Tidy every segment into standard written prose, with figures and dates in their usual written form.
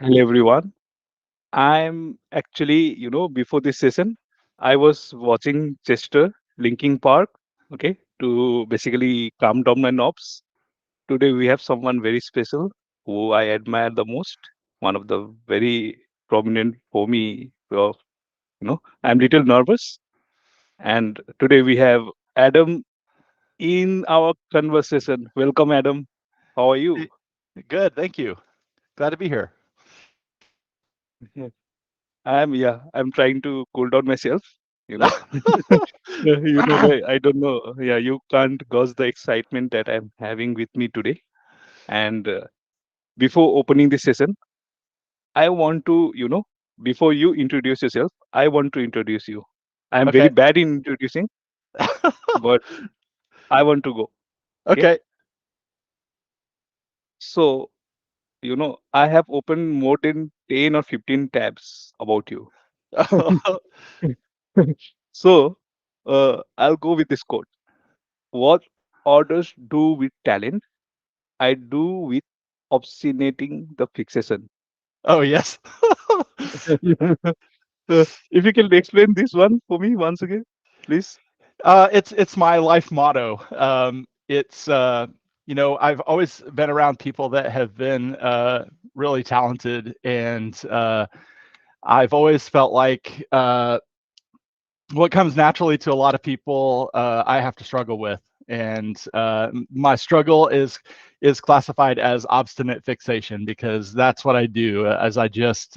Hello everyone. I'm actually, before this session, I was watching Chester Linking Park, okay, to basically calm down my knobs. Today we have someone very special who I admire the most, one of the very prominent for me. I'm little nervous. And today we have Adam in our conversation. Welcome, Adam. How are you? Hey, good, thank you. Glad to be here. Yeah. I'm trying to cool down myself, you know. I don't know. Yeah, you can't gauge the excitement that I'm having with me today. And before opening this session, I want to, before you introduce yourself, I want to introduce you. I'm very Okay. bad in introducing, but I want to go. Okay. Okay. So, I have opened more than 10 or 15 tabs about you. So, I'll go with this quote. What orders do with talent, I do with obstinating the fixation. Oh, yes. If you can explain this one for me once again, please. It's my life motto. I've always been around people that have been really talented, and I've always felt like what comes naturally to a lot of people, I have to struggle with, and my struggle is classified as obstinate fixation because that's what I do. As I just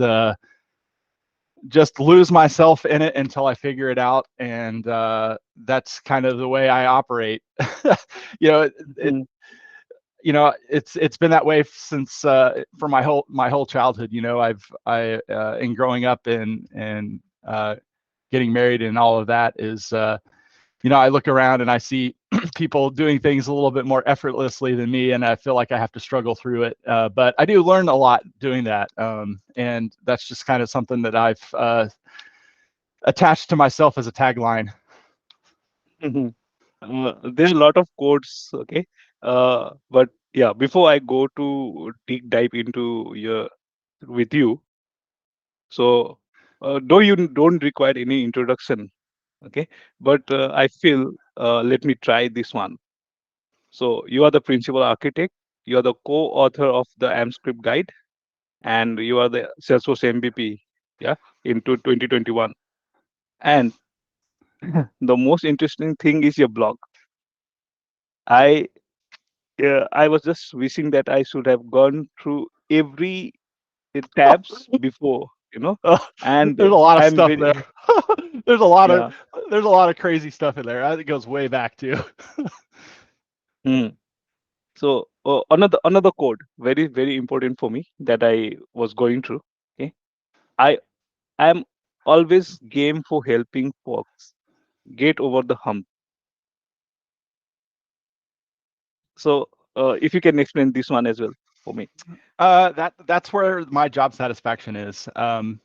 lose myself in it until I figure it out, and that's kind of the way I operate. you know, it Mhm. it's been that way since for my whole childhood. I in growing up and getting married and all of that is I look around and I see people doing things a little bit more effortlessly than me, and I feel like I have to struggle through it. But I do learn a lot doing that, and that's just kind of something that I've attached to myself as a tagline. Mhm. There's a lot of codes, okay. But yeah, before I go to deep dive into your with you, so though you don't require any introduction, okay. But I feel let me try this one. So you are the principal architect. You are the co-author of the AMPscript guide, and you are the Salesforce MVP. Yeah, into 2021. And the most interesting thing is your blog. I I was just wishing that I should have gone through every tabs before, Uh, and there's a lot of I'm stuff there. very there's a lot of yeah. there's a lot of crazy stuff in there. I think it goes way back too. Hmm. So another code, very very important for me that I was going through. Okay, I am always game for helping folks get over the hump. So if you can explain this one as well for me. That's where my job satisfaction is. And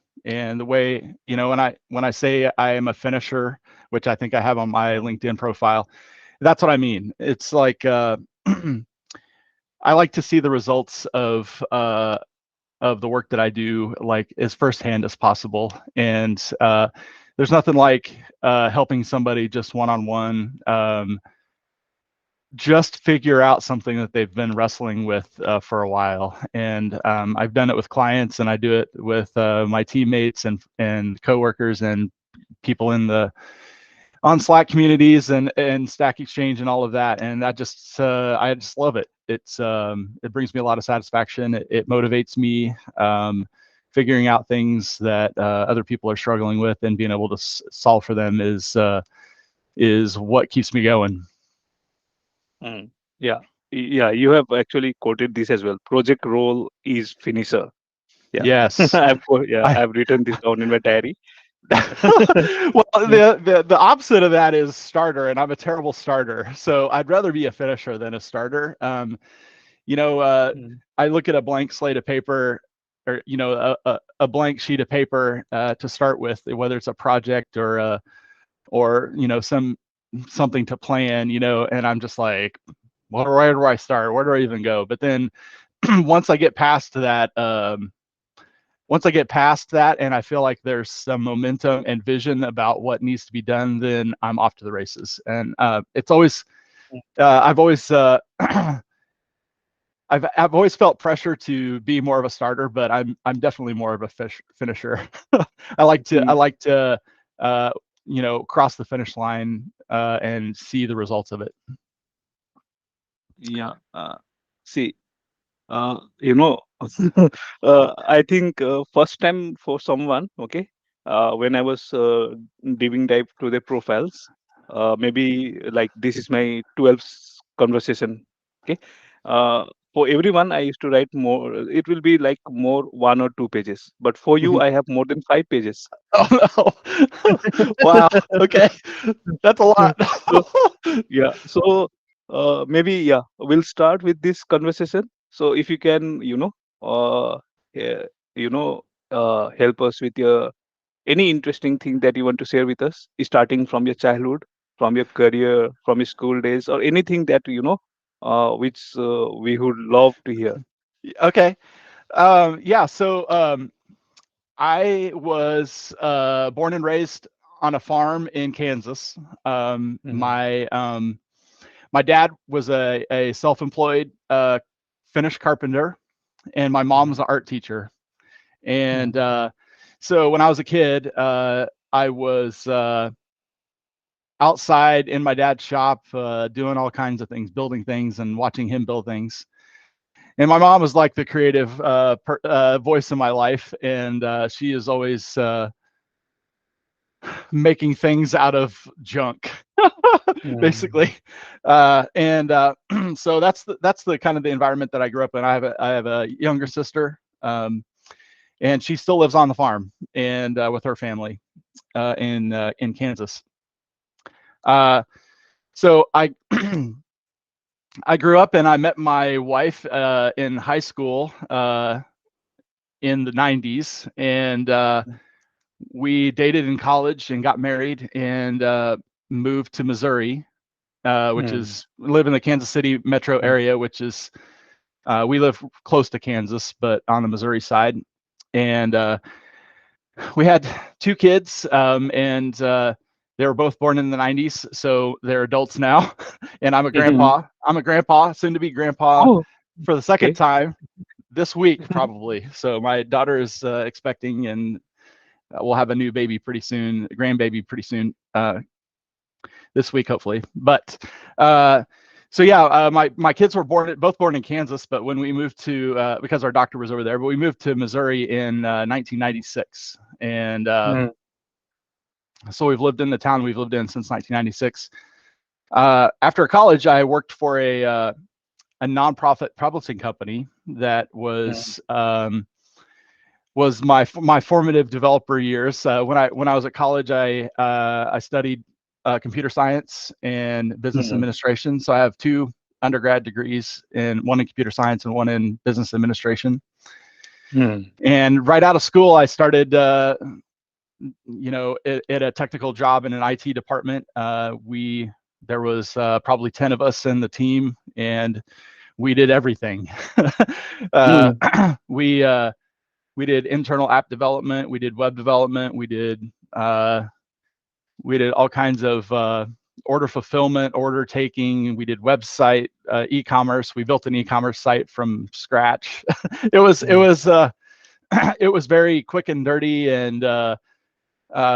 the way when I say I am a finisher, which I think I have on my LinkedIn profile, that's what I mean. It's like I like to see the results of the work that I do like as firsthand as possible. And there's nothing like helping somebody just one on one. Just figure out something that they've been wrestling with for a while. And I've done it with clients, and I do it with my teammates and coworkers and people in the on Slack communities and Stack Exchange and all of that. And that just I just love it. It brings me a lot of satisfaction. It motivates me. Figuring out things that other people are struggling with and being able to solve for them is what keeps me going. Mm. Yeah, yeah, you have actually quoted this as well. Project role is finisher. Yeah, Yes. I I've written this down in my diary. well, the opposite of that is starter, and I'm a terrible starter. So I'd rather be a finisher than a starter. You know, uh, Mm. I look at a blank slate of paper, or a blank sheet of paper to start with, whether it's a project or something to plan, and I'm just like, well, where do I start? Where do I even go? But then once I get past that, once I get past that and I feel like there's some momentum and vision about what needs to be done, then I'm off to the races. And it's always, I've always, I've always felt pressure to be more of a starter, but I'm definitely more of a finisher. I Mm, like to cross the finish line and see the results of it. yeah. See, I think first time for someone, okay, when I was diving dive to their profiles, maybe like this is my 12th conversation, okay. Uh, for everyone, I used to write more. It will be like more 1 or 2 pages, but for you, I have more than 5 pages. Oh no! Wow. Okay, that's a lot. So yeah, so maybe yeah, we'll start with this conversation. So if you can, yeah, you know, help us with your any interesting thing that you want to share with us, starting from your childhood, from your career, from your school days, or anything that which we would love to hear. Okay. Yeah. So I was born and raised on a farm in Kansas. Mm-hmm. My dad was a self-employed Finnish carpenter, and my mom was an art teacher. And so when I was a kid, I was outside in my dad's shop doing all kinds of things, building things and watching him build things. And my mom was like the creative voice in my life, and she is always making things out of junk, Mm-hmm. basically. And so that's the kind of the environment that I grew up in. I have a younger sister, and she still lives on the farm and with her family in Kansas. Uh, so I grew up and I met my wife in high school in the 90s, and we dated in college and got married and moved to Missouri, which Mm-hmm. is live in the Kansas City metro area, which is we live close to Kansas, but on the Missouri side. And we had 2 kids, and they were both born in the 90s, so they're adults now. And I'm a Mm-hmm. grandpa. I'm a grandpa, soon to be grandpa Oh, for the second okay. time this week, probably. So my daughter is expecting, and we'll have a new baby pretty soon, a grandbaby pretty soon, this week, hopefully. But so yeah, my kids were both born in Kansas, but when we moved to because our doctor was over there, but we moved to Missouri in 1996, and so we've lived in the town we've lived in since 1996. After college, I worked for a nonprofit publishing company that was my formative developer years. When I was at college, I studied computer science and business Mm-hmm. administration. So I have 2 undergrad degrees, in one in computer science and one in business administration. Mm-hmm. And right out of school, I started, at a technical job in an IT department. There was probably 10 of us in the team, and we did everything. uh, we we did internal app development, we did web development, we did all kinds of order fulfillment, order taking. We did website e-commerce. We built an e-commerce site from scratch. It was it was very quick and dirty, and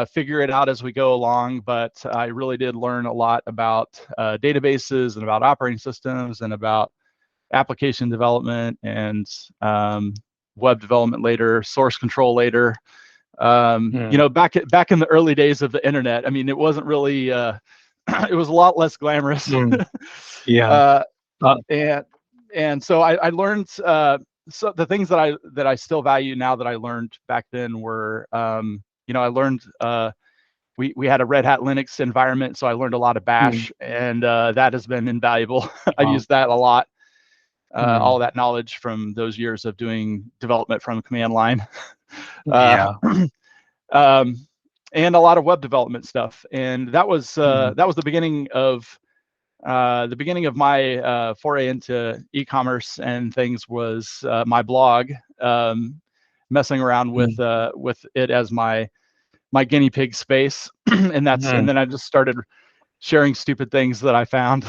figure it out as we go along. But I really did learn a lot about databases and about operating systems and about application development and web development later, source control later. Back in the early days of the internet, I mean, it wasn't really it was a lot less glamorous. Mm-hmm. Yeah. uh, Uh, and so I learned so the things that I still value now that I learned back then were I learned we had a Red Hat Linux environment, so I learned a lot of mm, Bash, and that has been invaluable. I've wow. used that a lot. All Mm, that knowledge from those years of doing development from command line. uh, yeah. um, and a lot of web development stuff. And Mm, that was the beginning of my foray into e-commerce and things was my blog. Um, messing around with it as my guinea pig space, and then I just started sharing stupid things that I found,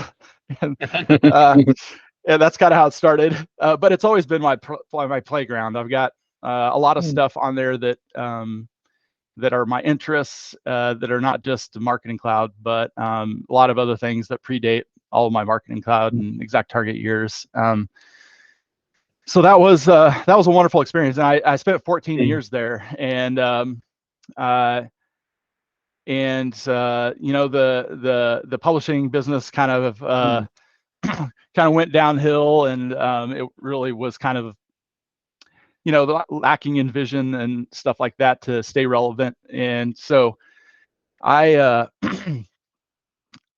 and and that's kind of how it started. But it's always been my playground. I've got a lot of stuff on there that are my interests, that are not just Marketing Cloud, but a lot of other things that predate all of my Marketing Cloud and Exact Target years. So that was a wonderful experience, and I spent 14 years there, and the publishing business kind of went downhill, and it really was kind of lacking in vision and stuff like that to stay relevant. And so I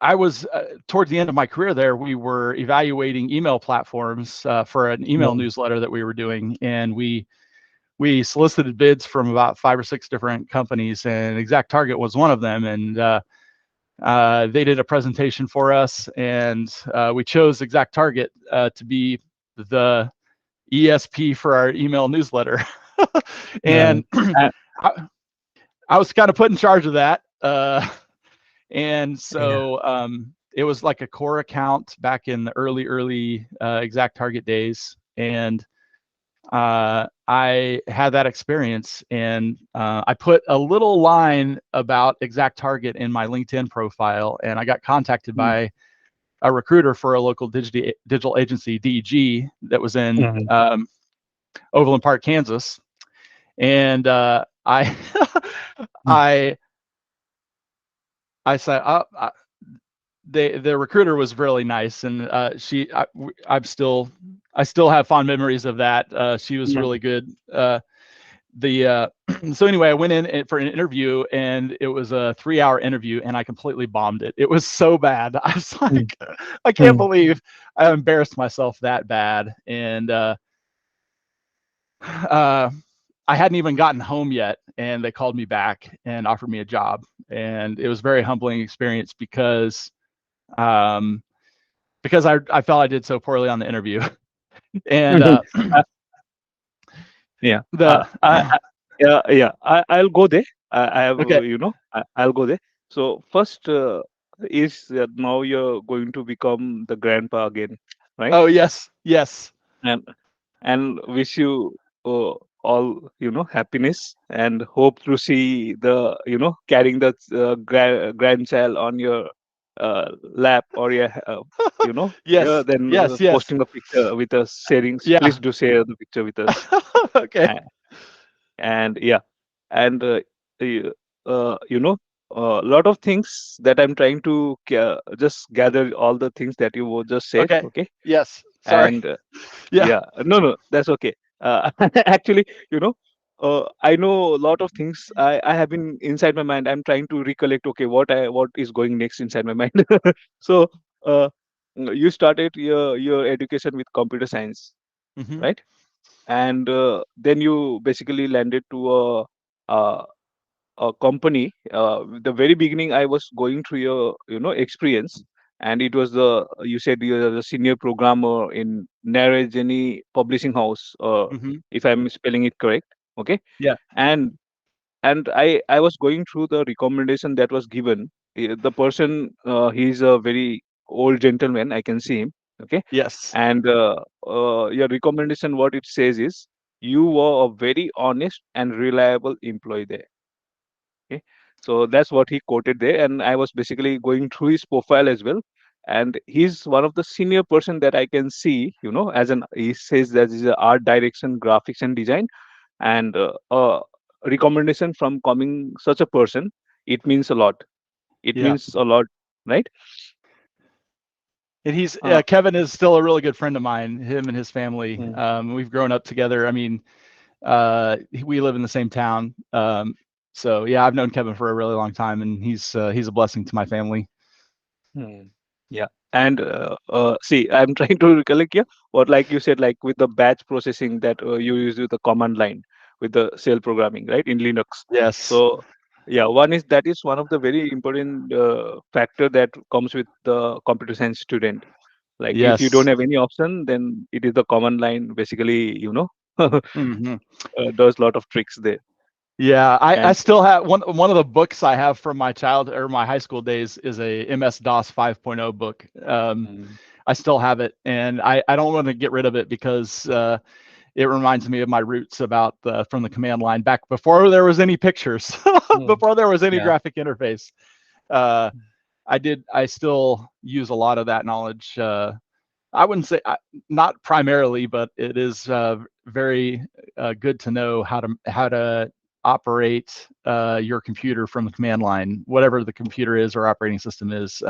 I was towards the end of my career there. We were evaluating email platforms for an email newsletter that we were doing, and we solicited bids from about 5 or 6 different companies, and Exact Target was one of them. And they did a presentation for us, and we chose Exact Target to be the ESP for our email newsletter. And I was kind of put in charge of that. And so it was like a core account back in the early Exact Target days. And I had that experience, and I put a little line about Exact Target in my LinkedIn profile, and I got contacted by a recruiter for a local digital agency, DEG, that was in Overland Park, Kansas. And I I I said, the recruiter was really nice, and I still have fond memories of that. She was really good. So anyway, I went in for an interview, and it was a 3-hour interview, and I completely bombed it. It was so bad. I was like, I can't believe I embarrassed myself that bad. And I hadn't even gotten home yet, and they called me back and offered me a job. And it was a very humbling experience because I felt I did so poorly on the interview. And Yeah. the I'll go there. I have, okay. I'll go there. So first is that now you're going to become the grandpa again, right? Oh yes. And wish you all happiness, and hope to see the carrying the grandchild on your lap, or your yeah, Yes, then yes, yes. posting a picture with us, sharing. Please Yeah. do share the picture with us. Okay. And yeah, and y- a lot of things that I'm trying to just gather all the things that you just said, Okay. okay. Yes. Sorry. And Yeah. yeah, no, that's okay. Actually, I know a lot of things. I have been inside my mind. I'm trying to recollect, okay, what is going next inside my mind. So uh, you started your education with computer science, Mm-hmm. right? And then you basically landed to a, a company. The very beginning, I was going through your experience, and it was you said you're the senior programmer in Narragansett Publishing House, Mm-hmm. if I'm spelling it correct. Okay. Yeah. and and I was going through the recommendation that was given. The person, he's a very old gentleman. I can see him. Okay. Yes. And your recommendation, what it says is, you were a very honest and reliable employee there. Okay. So that's what he quoted there, and I was basically going through his profile as well. And he's one of the senior person that I can see, as an he says that he's a art direction, graphics and design. And recommendation from coming such a person, it means a lot. It Yeah. means a lot, right? And he's uh, Kevin is still a really good friend of mine. Him and his family. mm, We've grown up together. I mean, we live in the same town. So yeah, I've known Kevin for a really long time, and he's a blessing to my family. mm, yeah. And see, I'm trying to recollect here what, like you said, like with the batch processing that you use with the command line, with the shell programming, right, in Linux. Yes. So yeah, that is one of the very important factor that comes with the computer science student. Like if you don't Yes. have any option, then it is the command line basically, Hmm. Does a lot of tricks there. Yeah, I And still have one of the books I have from my child or my high school days is a MS DOS 5.0 book. mm, I still have it, and I don't want to get rid of it because it reminds me of my roots about from the command line back before there was any pictures, mm, before there was any yeah, graphic interface. Uh, I still use a lot of that knowledge. I wouldn't say not primarily, but it is very good to know how to operate your computer from the command line, whatever the computer is or operating system is.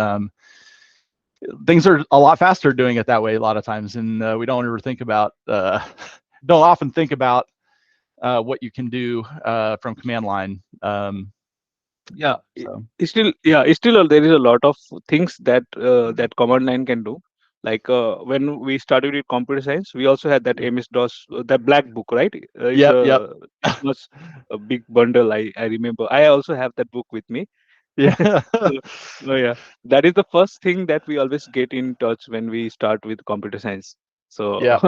Things are a lot faster doing it that way a lot of times, and we don't ever think about don't often think about what you can do from command line. yeah. So It's still, yeah, it's still there is a lot of things that that command line can do. Like when we started with computer science, we also had that MS DOS, that black book, right? yep, yep. It was a big bundle. I remember. I also have that book with me. Yeah. So, oh yeah, that is the first thing that we always get in touch when we start with computer science. So Yep,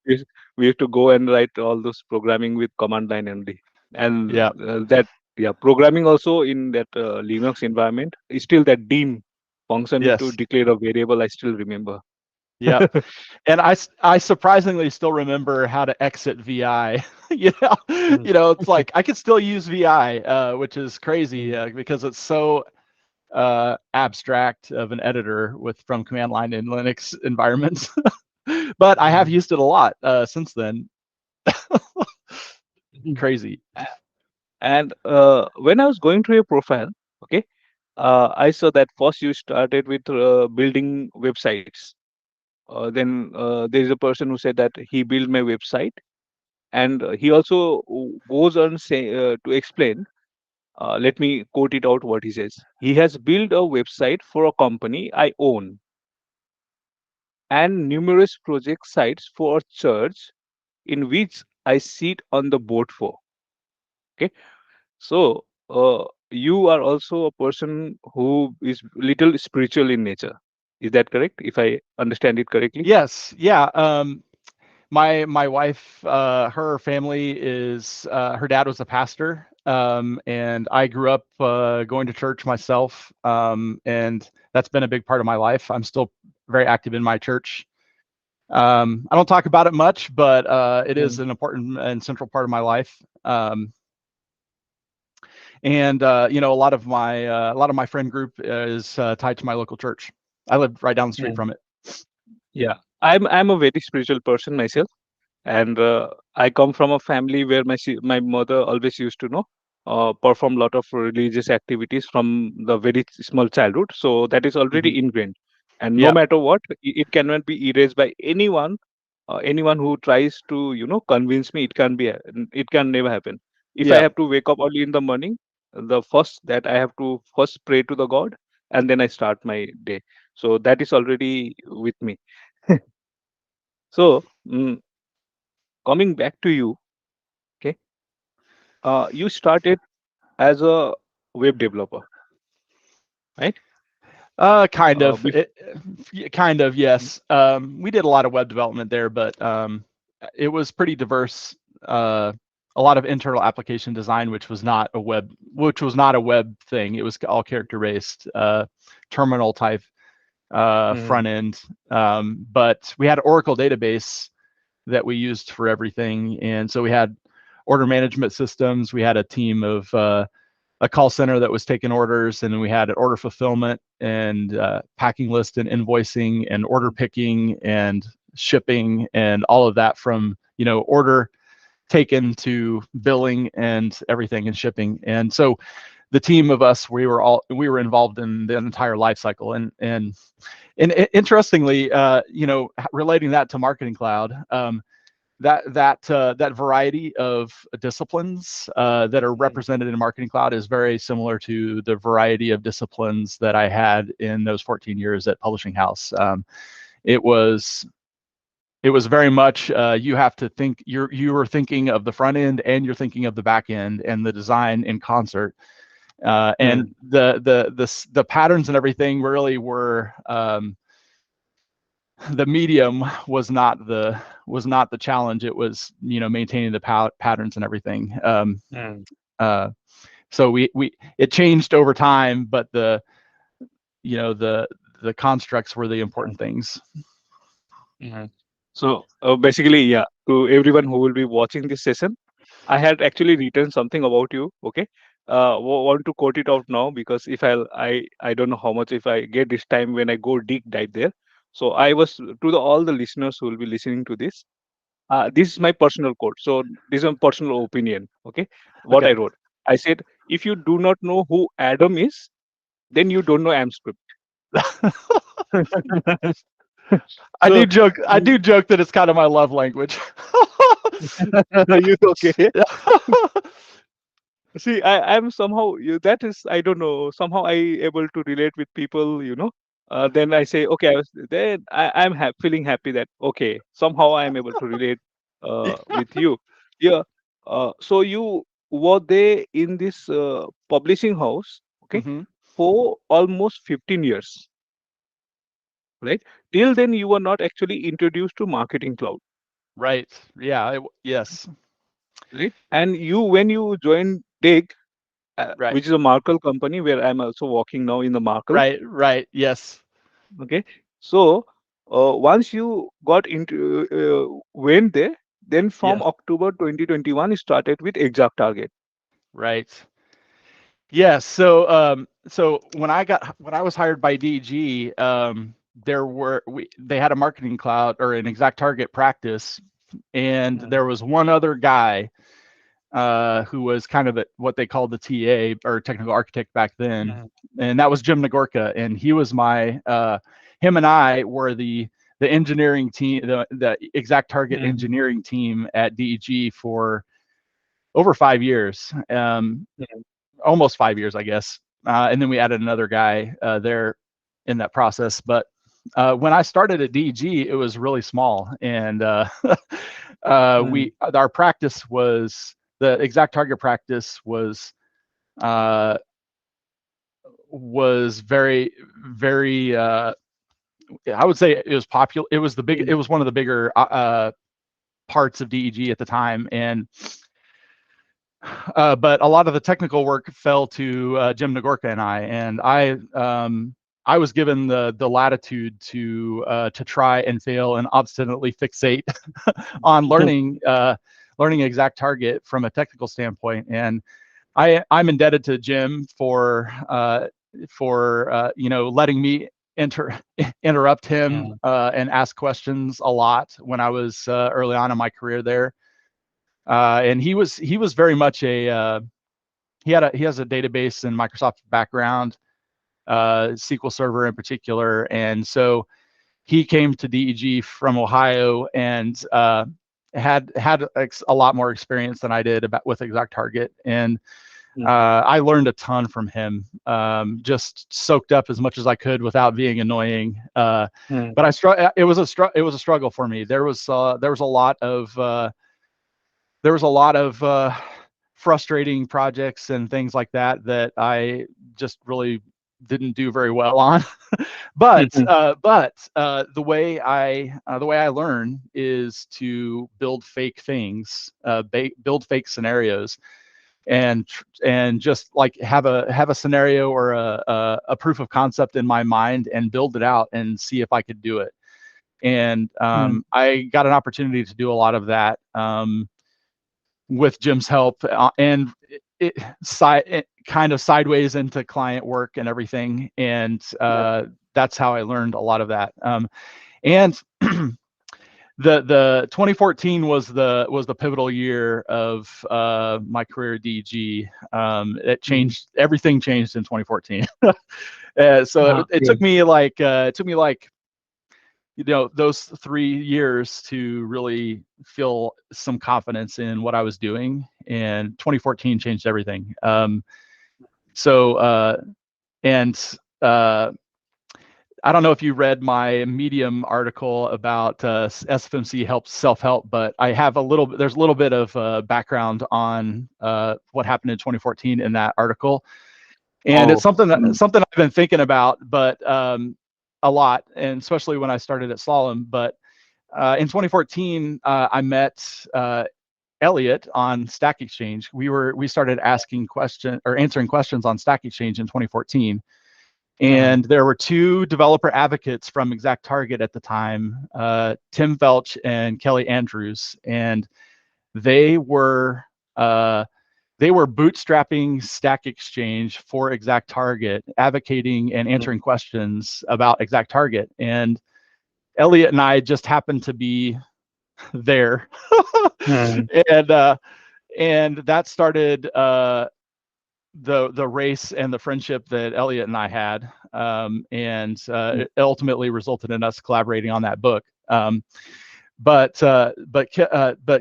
we we have to go and write all those programming with command line only, and yep. that, yeah, programming also in that Linux environment is still that dim function need to Yes. declare a variable. I still remember. Yep. And I surprisingly still remember how to exit VI. Mm, It's like I could still use VI, which is crazy mm, because it's so abstract of an editor with from command line in Linux environments. But I have mm, used it a lot since then. mm. Crazy. And when I was going through your profile, okay, I saw that first you started with building websites. Then there is a person who said that he built my website, and he also goes on to explain. Let me quote it out what he says. He has built a website for a company I own and numerous project sites for a church in which I sit on the board for. Okay, so you are also a person who is little spiritual in nature. Is that correct? If I understand it correctly? Yes. Yeah. My wife, her family is her dad was a pastor, and I grew up going to church myself, and that's been a big part of my life. I'm still very active in my church. I don't talk about it much, but it is Mm. an important and central part of my life. And a lot of my friend group is tied to my local church. I live right down the street Mm. from it. Yeah, I'm a very spiritual person myself, and I come from a family where my mother always used to know perform a lot of religious activities from the very small childhood. So that is Hmm. already ingrained, and no Yep. matter what, it cannot be erased by anyone. Anyone who tries to convince me, it can never happen. If I Yep. have to wake up early in the morning, the first that I have to first pray to the God, and then I start my day. So that is already with me. So coming back to you, okay, you started as a web developer, right? Kind Uh, of. bef- Kind of, yes. We did a lot of web development there, but it was pretty diverse. Uh, a lot of internal application design, which was not a web thing. It was all character based, terminal type front Mhm, end. But we had Oracle database that we used for everything, and so we had order management systems. We had a team of a call center that was taking orders, and we had order fulfillment and packing list and invoicing and order picking and shipping and all of that from order taken to billing and everything and shipping. And so the team of us, we were involved in the entire life cycle. And interestingly, relating that to Marketing Cloud, that variety of disciplines that are mhm, represented in Marketing Cloud is very similar to the variety of disciplines that I had in those 14 years at Publishing House. It was it was very much you have to think you were thinking of the front end and you're thinking of the back end and the design in concert. And mhm, the patterns and everything really were the medium was not the challenge. It was, maintaining the patterns and everything. Mm, Uh, so it changed over time, but the constructs were the important things. mm. So basically, yeah, to everyone who will be watching this session, I had actually written something about you. Okay, want to quote it out now because if I don't know how much if I get this time when I go deep dive there. So I was to all the listeners who will be listening to this. This is my personal quote. So this is my personal opinion. Okay, what I Okay. wrote. I said, if you do not know who Adam is, then you don't know AMPscript. I So do joke. I do joke that it's kind of my love language. you okay? See, I'm somehow that is I don't know somehow I able to relate with people. Then I say okay, I'm feeling happy that okay somehow I am able to relate with you. Yeah. So you were there in this publishing house, okay, Hmm. for almost 15 years, right? Till then you were not actually introduced to Marketing Cloud, Right. Yeah. Yes. right? And you when you joined Dig, Right. which is a Markel company where I'm also working now in the Markel. Right. Right. Yes. Okay, so once you got into went there, then from Yes. October 2021, you started with Exact Target. Right. Yes. So when I was hired by DG, they had a marketing cloud or an exact target practice, and Mm, there was one other guy who was kind of what they called the TA or technical architect back then, mm, and that was Jim Nagorka, and he was him and I were the engineering team, the exact target mm, engineering team at DEG for over 5 years, mm, almost 5 years, I guess, and then we added another guy there in that process, but. When I started at DEG, it was really small, and mm, our practice was the exact target practice uh, was very, very. I would say it was popular. It was It mm, was one of the bigger parts of DEG at the time, and but a lot of the technical work fell to Jim Nagorka and I was given the latitude to try and fail and obstinately fixate on learning exact target from a technical standpoint, and I'm indebted to Jim for letting me interrupt him mm, and ask questions a lot when I was early on in my career there. And he was very much he has a database and Microsoft background, SQL Server in particular, and so he came to DEG from Ohio and had a lot more experience than I did with Exact Target, and mm, I learned a ton from him. Just soaked up as much as I could without being annoying. mm, But it was a struggle for me. There was a lot of frustrating projects and things like that I just really didn't do very well on. mm, But the way I learn is to build fake things, build fake scenarios, and just like have a scenario or a proof of concept in my mind and build it out and see if I could do it. And mm, I got an opportunity to do a lot of that with Jim's help, and it kind of sideways into client work and everything, and yeah, that's how I learned a lot of that. And the 2014 was the pivotal year of my career at DG. It mm, changed everything. Changed in 2014. So it yeah, took me like those 3 years to really feel some confidence in what I was doing, and 2014 changed everything. So and I don't know if you read my Medium article about SFMC helps self-help, but I have there's a little bit of background on what happened in 2014 in that article, and it's oh, something mm, something I've been thinking about, but a lot, and especially when I started at Slalom. But in 2014, I met Elliot on Stack Exchange. We started answering questions on Stack Exchange in 2014. And there were two developer advocates from ExactTarget at the time, Tim Felch and Kelly Andrews, and they were bootstrapping Stack Exchange for ExactTarget, advocating and answering questions about ExactTarget. And Elliot and I just happened to be there, and that started the race and the friendship that Elliot and I had, and it ultimately resulted in us collaborating on that book. But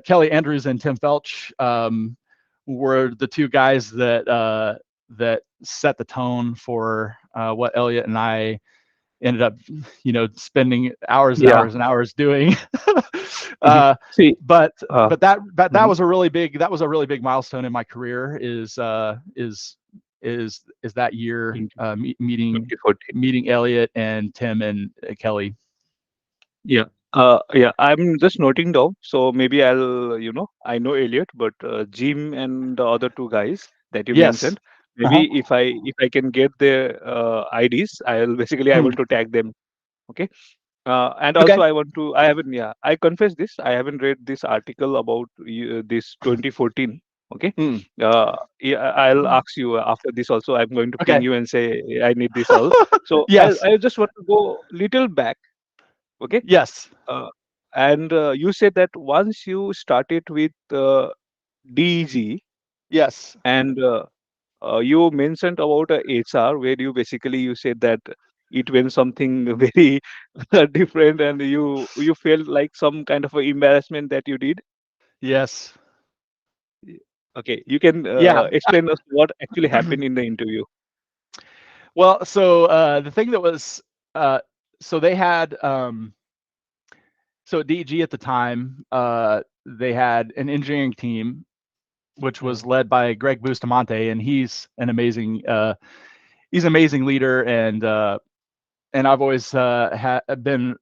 Kelly Andrews and Tim Felch were the two guys that set the tone for what Elliot and I ended up, spending hours and Yeah. hours and hours doing. See, But that mhm, was a really big milestone in my career. Is that year in meeting 2014. Elliot and Tim and Kelly. Yeah. Yeah, I'm just noting down. So maybe I know Elliot, but Jim and the other two guys that you Yes. mentioned, maybe if I can get their IDs, I Mm. want to tag them. Okay. And Okay. also I haven't, yeah, I confess this, I haven't read this article about this 2014. Okay. Mm. Yeah, I'll ask you after this also. I'm going to ping Okay. you and say I need this all. So Yes. I just want to go little back. Okay. Yes. Uh, and you said that once you started with DEG, Yes. and you mentioned about HR, where you said that it went something very different, and you felt like some kind of a embarrassment that you did. Yes. Y- Okay, you can Yeah. explain us what actually happened in the interview. Well, so the thing that was so they had so at DEG at the time, they had an engineering team which was Mm, led by Greg Bustamante, and he's an amazing leader, and I've always had a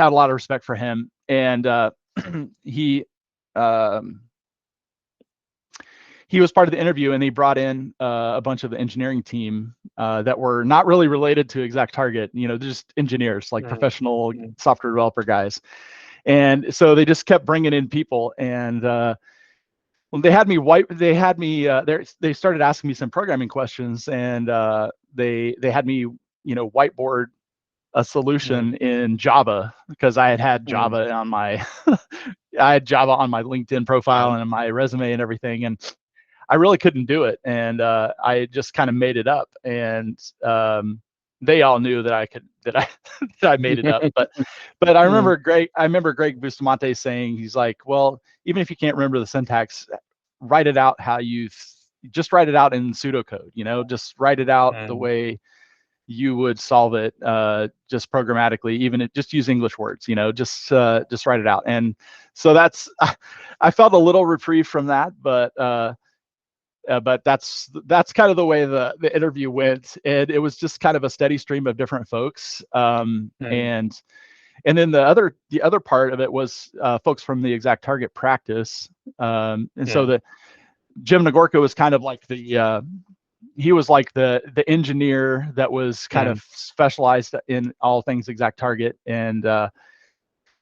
lot of respect for him. And he um, he was part of the interview, and he brought in a bunch of the engineering team that were not really related to ExactTarget, just engineers, like mm, professional mm, software developer guys. And so they just kept bringing in people, and well, they started asking me some programming questions, and they had me, whiteboard a mm, solution in Java, because I had mm, Java on my I had Java on my LinkedIn profile uh, and my resume and everything, and I really couldn't do it, and I just kind of made it up, and they all knew that I could that I that I made it up. But mm, I remember Greg Bustamante saying, he's like, well, even if you can't remember the syntax, write it out how you just write it out in pseudocode. Just write it out the mm, way you would solve it, just programmatically, just use English words. Just write it out. And so I felt a little reprieve from that, but that's kind of the way the interview went, and it was just kind of a steady stream of different folks. mm, And then the other part of it was folks from the ExactTarget practice, and so mm, the Jim Nagorka was kind of like he was like the engineer that was kind mm, of specialized in all things ExactTarget, and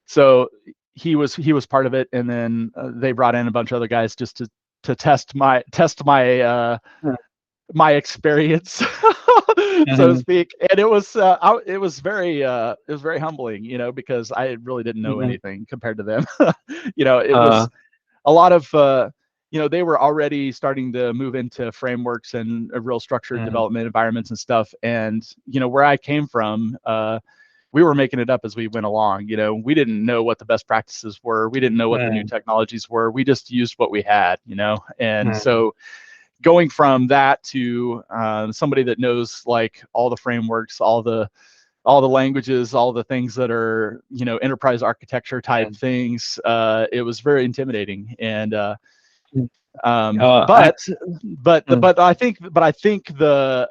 so he was part of it. And then they brought in a bunch of other guys just to mm, my experience, so to mhm, speak. And it was very humbling, because I really didn't know mhm. anything compared to them. It Uh, was a lot of they were already starting to move into frameworks and real structured mm, development environments and stuff. And where I came from, we were making it up as we went along. We didn't know what the best practices were. We didn't know what the new mm, technologies were. We just used what we had. And mm, so going from that to somebody that knows like all the frameworks, all the languages, all the things that are enterprise architecture type mm, things, it was very intimidating. And mm. um, I, but but mm, but I think the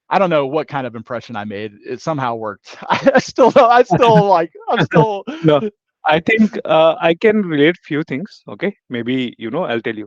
I don't know what kind of impression I made. It somehow worked. I still like, I'm still. No, I think I can relate few things. Okay, maybe I'll tell you.